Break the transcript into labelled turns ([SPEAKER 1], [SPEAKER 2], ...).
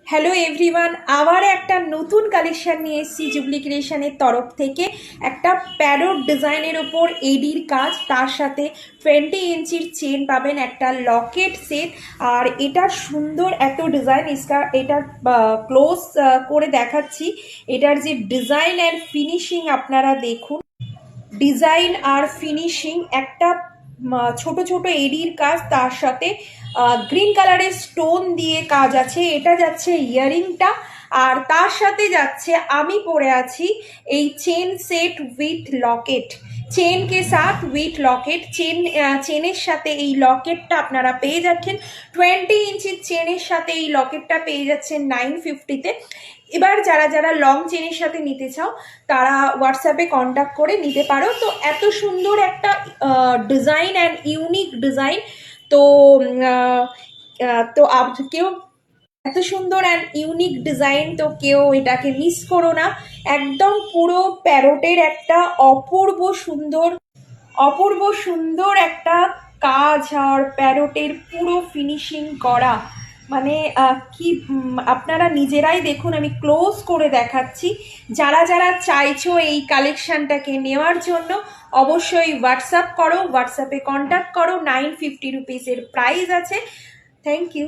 [SPEAKER 1] Hello everyone, আবার একটা নতুন কালেকশন নিয়ে এসেছি জুবলি ক্রিয়েশনের তরফ থেকে। একটা প্যারোট ডিজাইনের ওপর এডির কাজ, তার সাথে 20 ইঞ্চির চেন পাবেন, একটা লকেট সেট। আর এটা সুন্দর এত ডিজাইন, এটা ক্লোজ করে দেখাচ্ছি। এটার যে ডিজাইন অ্যান্ড ফিনিশিং আপনারা দেখুন। ডিজাইন আর ফিনিশিং, একটা ছোট ছোট এডির কাজ, তার সাথে গ্রিন কালারের স্টোন দিয়ে কাজ আছে। এটা যাচ্ছে ইয়ারিংটা, আর তার সাথে যাচ্ছে আমি পরে আছি এই chain set with locket. Chain কে সাথ উইথ লকেট, চেনের সাথে এই লকেটটা আপনারা পেয়ে যাচ্ছেন 20 ইঞ্চির চেনের সাথে। এই লকেটটা পেয়ে যাচ্ছেন 950-তে। এবার যারা যারা লং চেনের সাথে নিতে চাও তারা হোয়াটসঅ্যাপে কন্ট্যাক্ট করে নিতে পারো। তো এত সুন্দর একটা ডিজাইন অ্যান্ড ইউনিক ডিজাইন। তো কেউ এত সুন্দর অ্যান্ড ইউনিক ডিজাইন, তো কেউ এটাকে মিস করো না। একদম পুরো প্যারোটের একটা অপূর্ব সুন্দর একটা কাজ, আর প্যারোটের পুরো ফিনিশিং করা। মানে কি আপনারা নিজেরাই দেখুন, আমি ক্লোজ করে দেখাচ্ছি। যারা যারা চাইছো এই কালেকশনটাকে নেওয়ার জন্য অবশ্যই হোয়াটসঅ্যাপ করো, হোয়াটসঅ্যাপে কন্ট্যাক্ট করো। 950 রুপিসের প্রাইস আছে। Thank you.